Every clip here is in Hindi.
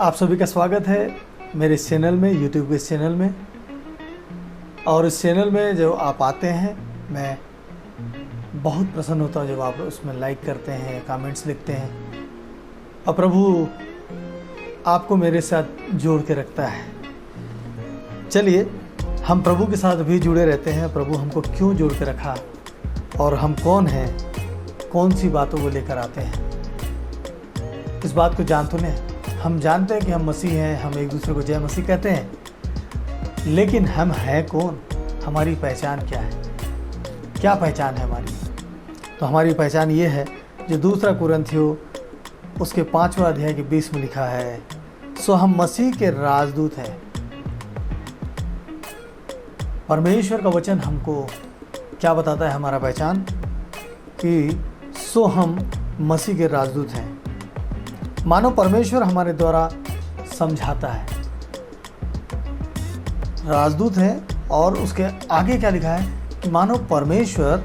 आप सभी का स्वागत है मेरे इस चैनल में, यूट्यूब के इस चैनल में। और इस चैनल में जो आप आते हैं, मैं बहुत प्रसन्न होता हूँ जब आप उसमें लाइक करते हैं, कमेंट्स लिखते हैं। और प्रभु आपको मेरे साथ जोड़ के रखता है। चलिए हम प्रभु के साथ भी जुड़े रहते हैं। प्रभु हमको क्यों जोड़ के रखा और हम कौन हैं, कौन सी बातों को लेकर आते हैं, इस बात को जान तो लें। हम जानते हैं कि हम मसीह हैं, हम एक दूसरे को जय मसीह कहते हैं, लेकिन हम हैं कौन, हमारी पहचान क्या है, क्या पहचान है हमारी। तो हमारी पहचान ये है जो दूसरा कुरिन्थियों उसके 5वां अध्याय के 20 में लिखा है, सो हम मसीह के राजदूत हैं। परमेश्वर का वचन हमको क्या बताता है हमारा पहचान, कि सो हम मसीह के राजदूत हैं। मानो परमेश्वर हमारे द्वारा समझाता है, राजदूत है। और उसके आगे क्या लिखा है कि मानो परमेश्वर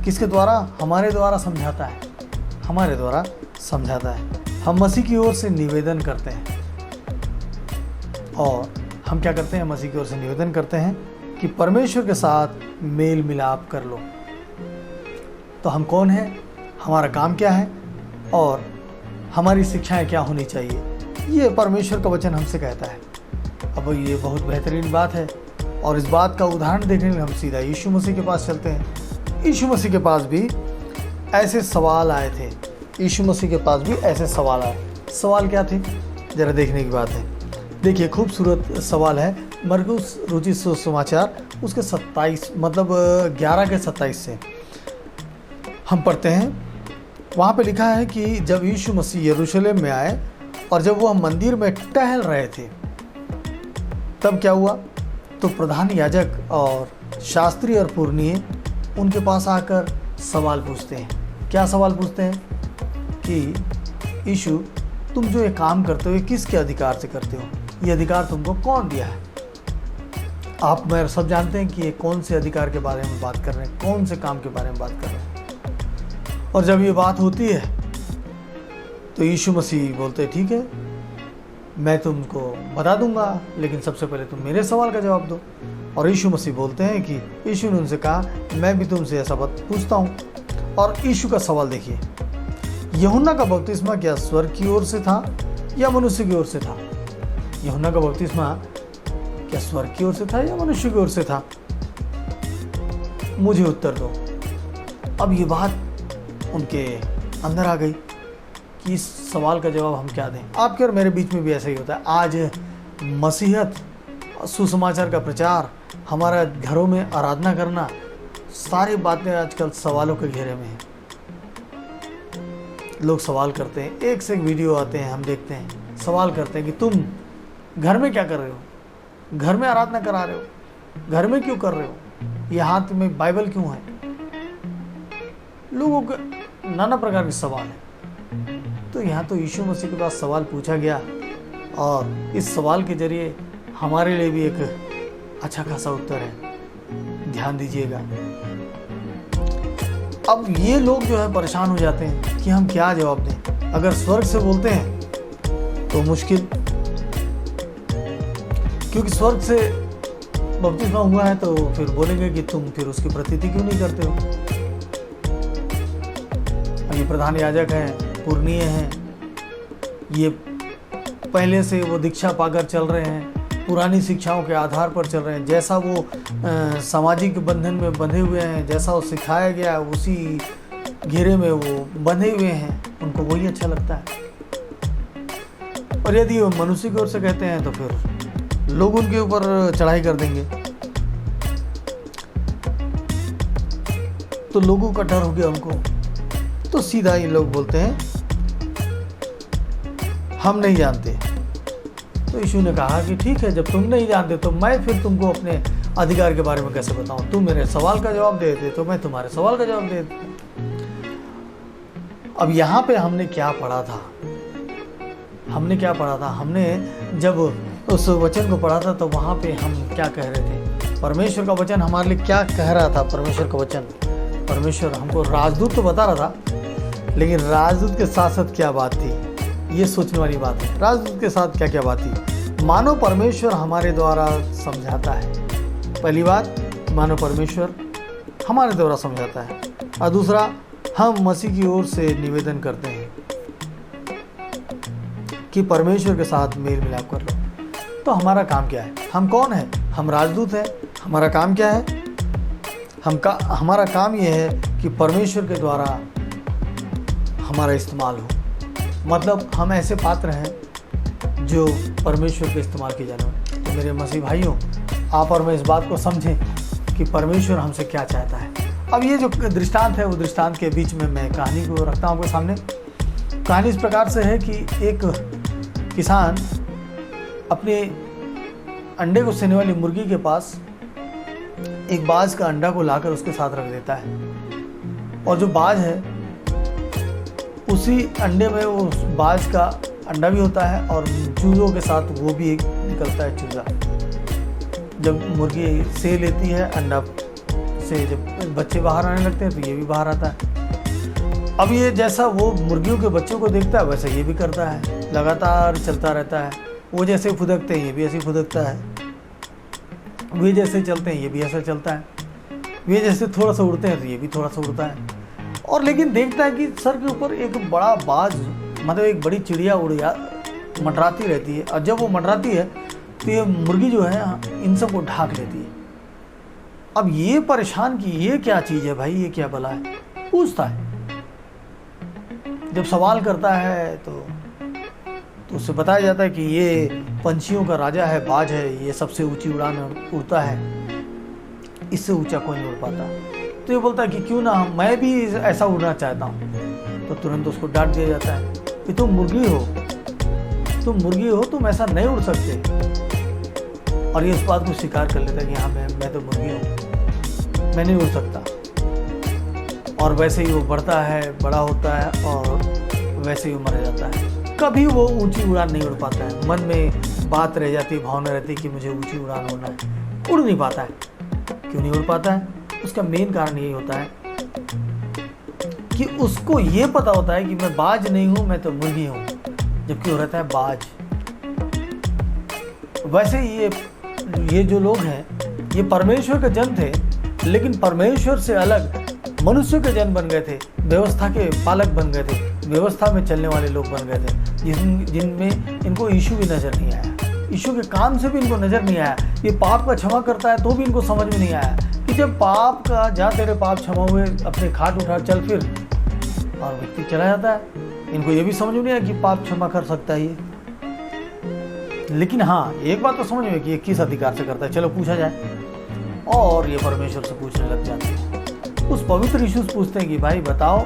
किसके द्वारा, हमारे द्वारा समझाता है, हमारे द्वारा समझाता है। हम मसीह की ओर से निवेदन करते हैं। और हम क्या करते हैं, मसीह की ओर से निवेदन करते हैं कि परमेश्वर के साथ मेल मिलाप कर लो। तो हम कौन हैं, हमारा काम क्या है और हमारी शिक्षाएं क्या होनी चाहिए, ये परमेश्वर का वचन हमसे कहता है। अब ये बहुत बेहतरीन बात है। और इस बात का उदाहरण देखने में हम सीधा यीशु मसीह के पास चलते हैं। यीशु मसीह के पास भी ऐसे सवाल आए थे। यीशु मसीह के पास भी ऐसे सवाल आए। सवाल क्या थे, ज़रा देखने की बात है। देखिए, खूबसूरत सवाल है। मरकुस रुचि सुसमाचार उसके 27 मतलब 11 के 27 से हम पढ़ते हैं। वहाँ पे लिखा है कि जब यीशु मसीह यरूशलेम में आए और जब वह मंदिर में टहल रहे थे, तब क्या हुआ, तो प्रधान याजक और शास्त्री और पुरनिये उनके पास आकर सवाल पूछते हैं। क्या सवाल पूछते हैं कि यीशु, तुम जो ये काम करते हो ये किसके अधिकार से करते हो, ये अधिकार तुमको कौन दिया है। आप मैं सब जानते हैं कि ये कौन से अधिकार के बारे में बात कर रहे हैं, कौन से काम के बारे में बात कर रहे हैं। और जब ये बात होती है तो यीशु मसीह बोलते हैं, ठीक है मैं तुमको बता दूंगा, लेकिन सबसे पहले तुम मेरे सवाल का जवाब दो। और यीशु मसीह बोलते हैं कि यीशु ने उनसे कहा, मैं भी तुमसे ऐसा बात पूछता हूँ। और यीशु का सवाल देखिए, यूहन्ना का बपतिस्मा क्या स्वर्ग की ओर से था या मनुष्य की ओर से था। यूहन्ना का बपतिस्मा क्या स्वर्ग की ओर से था या मनुष्य की ओर से था, मुझे उत्तर दो। अब ये बात उनके अंदर आ गई कि इस सवाल का जवाब हम क्या दें। आपके और मेरे बीच में भी ऐसा ही होता है। आज मसीहत, सुसमाचार का प्रचार, हमारा घरों में आराधना करना, सारी बातें आजकल सवालों के घेरे में हैं। लोग सवाल करते हैं, एक से एक वीडियो आते हैं, हम देखते हैं, सवाल करते हैं कि तुम घर में क्या कर रहे हो, घर में आराधना करा रहे हो, घर में क्यों कर रहे हो, ये हाथ में बाइबल क्यों है। लोगों के नाना प्रकार के सवाल हैं। तो यहाँ तो यीशु मसीह के पास सवाल पूछा गया और इस सवाल के जरिए हमारे लिए भी एक अच्छा खासा उत्तर है। ध्यान दीजिएगा। अब ये लोग जो है परेशान हो जाते हैं कि हम क्या जवाब दें। अगर स्वर्ग से बोलते हैं तो मुश्किल, क्योंकि स्वर्ग से बपतिस्मा हुआ है तो फिर बोलेंगे कि तुम फिर उसकी प्रतीति क्यों नहीं करते हो। ये प्रधान याजक हैं, पुरनिये हैं, ये पहले से वो दीक्षा पाकर चल रहे हैं, पुरानी शिक्षाओं के आधार पर चल रहे हैं। जैसा वो सामाजिक बंधन में बंधे हुए हैं, जैसा वो सिखाया गया उसी घेरे में वो बंधे हुए हैं, उनको वही अच्छा लगता है। और यदि वो मनुष्य की ओर से कहते हैं तो फिर लोग उनके ऊपर चढ़ाई कर देंगे। तो लोगों का डर हो गया उनको। तो सीधा ये लोग बोलते हैं हम नहीं जानते। तो यीशु ने कहा कि ठीक है, जब तुम नहीं जानते तो मैं फिर तुमको अपने अधिकार के बारे में कैसे बताऊं। तुम मेरे सवाल का जवाब दे देते तो मैं तुम्हारे सवाल का जवाब दे देता। अब यहाँ पे हमने क्या पढ़ा था, हमने जब उस वचन को पढ़ा था तो वहाँ पे हम क्या कह रहे थे। परमेश्वर का वचन हमारे लिए क्या कह रहा था। परमेश्वर हमको राजदूत तो बता रहा था, लेकिन राजदूत के साथ साथ क्या बात थी, ये सोचने वाली बात है। राजदूत के साथ क्या क्या बात थी? मानो परमेश्वर हमारे द्वारा समझाता है। पहली बात, मानो परमेश्वर हमारे द्वारा समझाता है। और दूसरा, हम मसीह की ओर से निवेदन करते हैं कि परमेश्वर के साथ मेल मिलाप कर लो। तो हमारा काम क्या है? हम कौन है? हम राजदूत हैं। हमारा काम क्या है? हमारा काम यह है कि परमेश्वर के द्वारा हमारा इस्तेमाल हो। मतलब हम ऐसे पात्र हैं जो परमेश्वर के इस्तेमाल किए जाने वाले। तो मेरे मसीह भाइयों, आप और मैं इस बात को समझें कि परमेश्वर हमसे क्या चाहता है। अब ये जो दृष्टांत है, वो दृष्टांत के बीच में मैं कहानी को रखता हूँ आपके सामने। कहानी इस प्रकार से है कि एक किसान अपने अंडे को सेने वाली मुर्गी के पास एक बाज का अंडा को लाकर उसके साथ रख देता है, और जो बाज है उसी अंडे में वो बाज का अंडा भी होता है और चूज़ों के साथ वो भी एक निकलता है चूज़ा। जब मुर्गी से लेती है अंडा से, जब बच्चे बाहर आने लगते हैं तो ये भी बाहर आता है। अब ये जैसा वो मुर्गियों के बच्चों को देखता है वैसा ये भी करता है, लगातार चलता रहता है। वो जैसे फुदकते हैं ये भी ऐसे फुदकता है, वे जैसे चलते हैं ये भी ऐसा चलता है, वे जैसे थोड़ा सा उड़ते हैं तो ये भी थोड़ा सा उड़ता है। और लेकिन देखता है कि सर के ऊपर एक बड़ा बाज, मतलब एक बड़ी चिड़िया मंडराती रहती है, और जब वो मंडराती है तो ये मुर्गी जो है इन सब को ढाक लेती है। अब ये परेशान कि ये क्या चीज़ है भाई, ये क्या भला है, पूछता है। जब सवाल करता है तो उससे बताया जाता है कि ये पंछियों का राजा है, बाज है, ये सबसे ऊंची उड़ान उड़ता है, इससे ऊंचा कोई नहीं उड़ पाता। तो ये बोलता है कि क्यों ना मैं भी ऐसा उड़ना चाहता हूँ। तो तुरंत उसको डांट दिया जाता है कि तुम मुर्गी हो, तुम ऐसा नहीं उड़ सकते। और ये इस बात को स्वीकार कर लेता है कि हाँ मैं तो मुर्गी हूँ, मैं नहीं उड़ सकता। और वैसे ही वो बढ़ता है, बड़ा होता है और वैसे ही वो मर जाता है। कभी वो ऊंची उड़ान नहीं उड़ पाता है। मन में बात रह जाती है, भावना रहती है कि मुझे ऊंची उड़ान उड़ना है, उड़ नहीं पाता है। क्यों नहीं उड़ पाता है? उसका मेन कारण यही होता है कि उसको ये पता होता है कि मैं बाज नहीं हूं, मैं तो मुर्गी हूं, जबकि वो रहता है बाज। वैसे ये जो लोग हैं ये परमेश्वर के जन थे, लेकिन परमेश्वर से अलग मनुष्य के जन बन गए थे, व्यवस्था के पालक बन गए थे, व्यवस्था में चलने वाले लोग बन गए थे, जिनमें इनको यीशु भी नजर नहीं आया, यीशु के काम से भी इनको नजर नहीं आया। ये पाप का क्षमा करता है तो भी इनको समझ में नहीं आया कि जब पाप का जा तेरे पाप क्षमा हुए, अपने खाट उठा चल फिर, और व्यक्ति चला जाता है। इनको ये भी समझ में नहीं आया कि पाप क्षमा कर सकता है ये। लेकिन हाँ, एक बात तो समझ में कि ये किस अधिकार से करता है, चलो पूछा जाए। और ये परमेश्वर से पूछने लग जाते हैं। उस पवित्र यीशु से पूछते हैं कि भाई बताओ,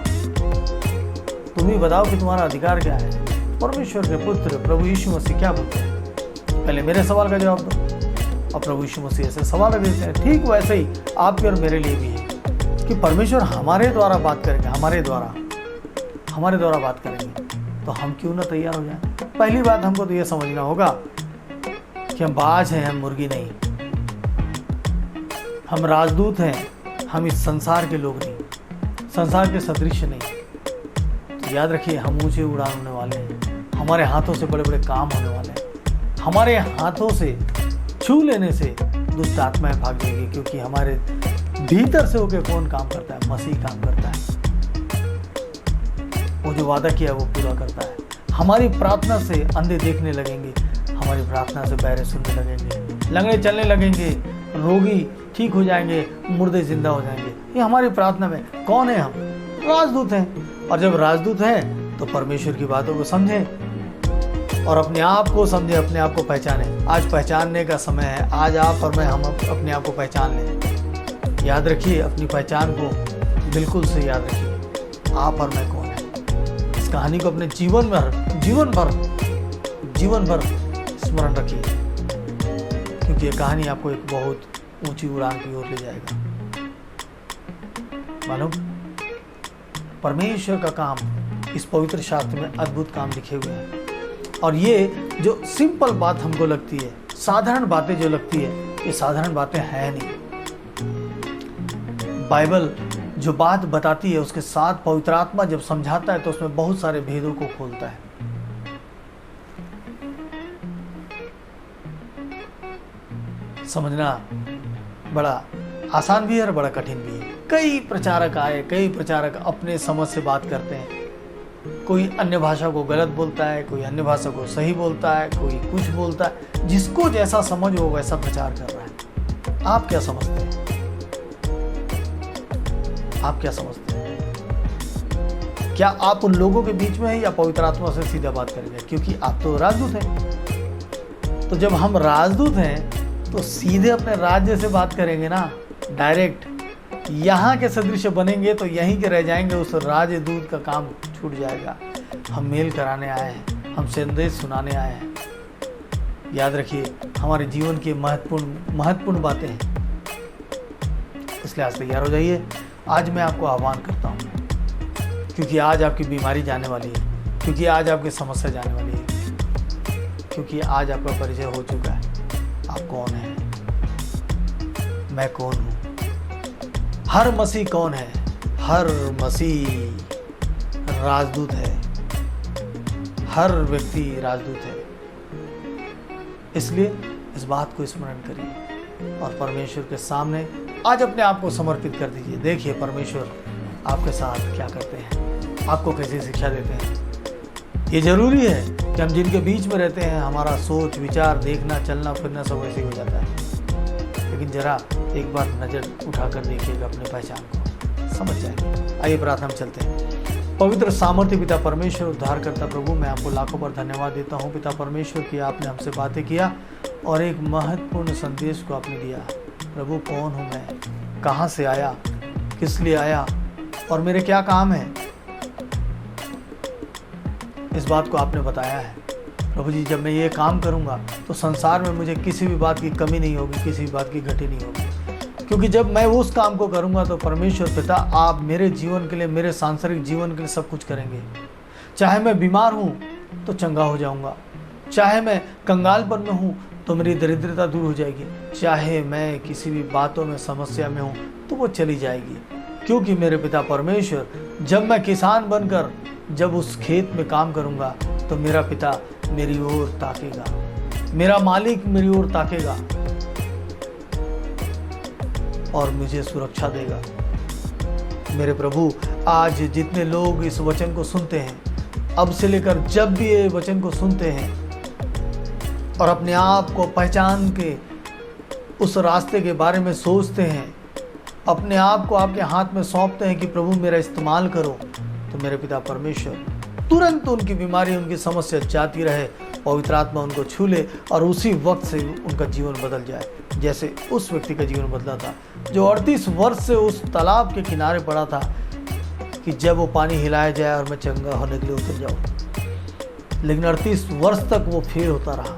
तुम ही बताओ कि तुम्हारा अधिकार क्या है। परमेश्वर के पुत्र प्रभु यीशु मसीह क्या बोलते हैं? पहले मेरे सवाल का जवाब दो। और प्रभु यीशु मसीह ऐसे सवाल रख देते हैं। ठीक वैसे ही आपके और मेरे लिए भी है कि परमेश्वर हमारे द्वारा बात करेंगे, हमारे द्वारा बात करेंगे, तो हम क्यों ना तैयार हो जाएं। पहली बात हमको तो यह समझना होगा कि हम बाज हैं, हम मुर्गी नहीं। हम राजदूत हैं, हम इस संसार के लोग नहीं, संसार के सदृश नहीं। तो याद रखिए, हम ऊंचे उड़ान होने वाले हैं, हमारे हाथों से बड़े बड़े काम होने वाले हैं, हमारे हाथों से छू लेने से दुष्ट आत्माएं भाग जाएगी, क्योंकि हमारे भीतर से होकर कौन काम करता है? मसीह काम करता है। वो जो वादा किया वो पूरा करता है। हमारी प्रार्थना से अंधे देखने लगेंगे, हमारी प्रार्थना से बहरे सुनने लगेंगे, लंगड़े चलने लगेंगे, रोगी ठीक हो जाएंगे, मुर्दे जिंदा हो जाएंगे। ये हमारी प्रार्थना में कौन है? हम राजदूत हैं। और जब राजदूत हैं तो परमेश्वर की बातों को समझें और अपने आप को समझें, अपने आप को पहचानें। आज पहचानने का समय है। आज आप और मैं, हम अपने आप को पहचान लें। याद रखिए, अपनी पहचान को बिल्कुल से याद रखिए, आप और मैं कौन है। इस कहानी को अपने जीवन भर स्मरण रखिए, क्योंकि ये कहानी आपको एक बहुत ऊंची उड़ान की ओर ले जाएगा। मालूम, परमेश्वर का काम इस पवित्र शास्त्र में अद्भुत काम लिखे हुए हैं। और ये जो सिंपल बात हमको लगती है, साधारण बातें जो लगती है, ये साधारण बातें हैं नहीं। बाइबल जो बात बताती है उसके साथ पवित्र आत्मा जब समझाता है तो उसमें बहुत सारे भेदों को खोलता है। समझना बड़ा आसान भी है और बड़ा कठिन भी है। कई प्रचारक आए, कई प्रचारक अपने समझ से बात करते हैं। कोई अन्य भाषा को गलत बोलता है, कोई अन्य भाषा को सही बोलता है, कोई कुछ बोलता है। जिसको जैसा समझ हो वैसा प्रचार कर रहा है। आप क्या समझते हैं? आप क्या समझते हैं? क्या आप उन लोगों के बीच में हैं या पवित्र आत्मा से सीधा बात करेंगे? क्योंकि आप तो राजदूत हैं। तो जब हम राजदूत हैं तो सीधे अपने राज्य से बात करेंगे ना, डायरेक्ट। यहाँ के सदृश बनेंगे तो यहीं के रह जाएंगे, उस राजदूत का काम छूट जाएगा। हम मेल कराने आए हैं, हम संदेश सुनाने आए हैं। याद रखिए, हमारे जीवन की महत्वपूर्ण बातें हैं। इसलिए आज तैयार हो जाइए। आज मैं आपको आह्वान करता हूँ, क्योंकि आज आपकी बीमारी जाने वाली है, क्योंकि आज आपकी समस्या जाने वाली है, क्योंकि आज आपका परिचय हो चुका है। आप कौन हैं? मैं कौन हूँ? हर मसीह कौन है? हर मसीह राजदूत है। हर व्यक्ति राजदूत है। इसलिए इस बात को स्मरण करिए और परमेश्वर के सामने आज अपने आप को समर्पित कर दीजिए। देखिए परमेश्वर आपके साथ क्या करते हैं, आपको कैसी शिक्षा देते हैं। ये जरूरी है कि हम जिनके बीच में रहते हैं, हमारा सोच विचार, देखना, चलना फिरना सब वैसे ही हो जाता है। लेकिन जरा एक बार नज़र उठाकर देखिएगा अपने पहचान को, समझ जाएंगे। आइए प्रार्थना में चलते हैं। पवित्र सामर्थ्य पिता परमेश्वर, उद्धारकर्ता प्रभु, मैं आपको लाखों बार धन्यवाद देता हूँ पिता परमेश्वर कि आपने हमसे बातें किया और एक महत्वपूर्ण संदेश को आपने दिया। प्रभु, कौन हूँ मैं, कहाँ से आया, किस लिए आया और मेरे क्या काम है, इस बात को आपने बताया है। प्रभु जी, जब मैं ये काम करूँगा तो संसार में मुझे किसी भी बात की कमी नहीं होगी, किसी भी बात की घटी नहीं होगी, क्योंकि जब मैं उस काम को करूँगा तो परमेश्वर पिता आप मेरे जीवन के लिए, मेरे सांसारिक जीवन के लिए सब कुछ करेंगे। चाहे मैं बीमार हूँ तो चंगा हो जाऊँगा, चाहे मैं कंगालपन में हूँ तो मेरी दरिद्रता दूर हो जाएगी, चाहे मैं किसी भी बातों में समस्या में हूँ तो वो चली जाएगी, क्योंकि मेरे पिता परमेश्वर जब मैं किसान बनकर जब उस खेत में काम करूँगा तो मेरा पिता मेरी ओर ताकेगा, मेरा मालिक मेरी ओर ताकेगा और मुझे सुरक्षा देगा। मेरे प्रभु, आज जितने लोग इस वचन को सुनते हैं, अब से लेकर जब भी ये वचन को सुनते हैं और अपने आप को पहचान के उस रास्ते के बारे में सोचते हैं, अपने आप को आपके हाथ में सौंपते हैं कि प्रभु मेरा इस्तेमाल करो, तो मेरे पिता परमेश्वर तुरंत उनकी बीमारी, उनकी समस्या जाती रहे, पवित्र आत्मा उनको छू ले और उसी वक्त से उनका जीवन बदल जाए, जैसे उस व्यक्ति का जीवन बदला था जो 38 वर्ष से उस तालाब के किनारे पड़ा था कि जब वो पानी हिलाया जाए और मैं चंगा होने के लिए उतर जाऊँ। लेकिन 38 वर्ष तक वो फेल होता रहा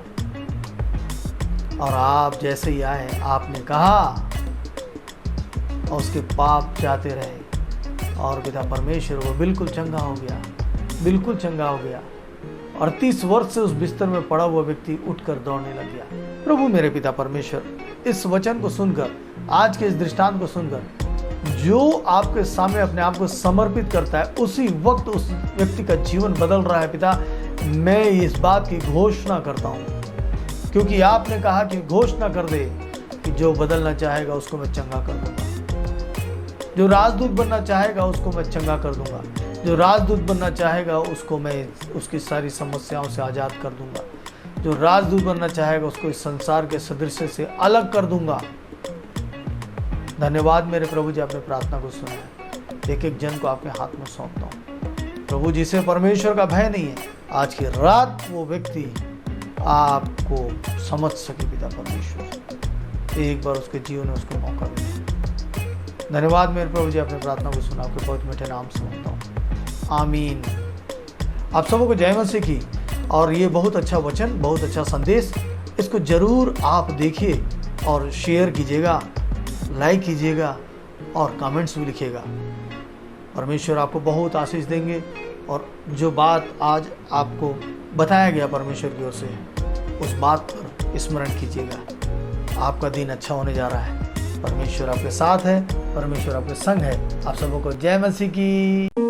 और आप जैसे ही आए, आपने कहा और उसके पाप जाते रहे और पिता परमेश्वर वो बिल्कुल चंगा हो गया, बिल्कुल चंगा हो गया। 38 वर्ष से उस बिस्तर में पड़ा हुआ व्यक्ति उठकर दौड़ने लग गया। प्रभु मेरे पिता परमेश्वर, इस वचन को सुनकर, आज के इस दृष्टांत को सुनकर, जो आपके सामने अपने आप को समर्पित करता है उसी वक्त उस व्यक्ति का जीवन बदल रहा है। पिता, मैं इस बात की घोषणा करता हूँ, क्योंकि आपने कहा कि घोषणा कर दे कि जो बदलना चाहेगा उसको मैं चंगा कर दूंगा, जो राजदूत बनना चाहेगा उसको मैं चंगा कर दूंगा, जो राजदूत बनना चाहेगा उसको मैं उसकी सारी समस्याओं से आज़ाद कर दूंगा, जो राजदूत बनना चाहेगा उसको इस संसार के सदृश्य से अलग कर दूंगा। धन्यवाद मेरे प्रभु जी, आपने प्रार्थना को सुना है। एक एक जन को आपके हाथ में सौंपता हूँ प्रभु, जिसे परमेश्वर का भय नहीं है, आज की रात वो व्यक्ति आपको समझ सके पिता परमेश्वर, एक बार उसके जीवन में उसको मौका मिले। धन्यवाद मेरे प्रभु जी, आपने प्रार्थना को सुना, आपके बहुत मीठे नाम से मांगता हूँ, आमीन। आप सबों को जय मसीह की। और ये बहुत अच्छा वचन, बहुत अच्छा संदेश, इसको जरूर आप देखिए और शेयर कीजिएगा, लाइक कीजिएगा और कमेंट्स भी लिखिएगा। परमेश्वर आपको बहुत आशीष देंगे और जो बात आज आपको बताया गया परमेश्वर की ओर से, उस बात पर स्मरण कीजिएगा। आपका दिन अच्छा होने जा रहा है। परमेश्वर आपके साथ है, परमेश्वर आपके संग है। आप सबों को जय मसीह की।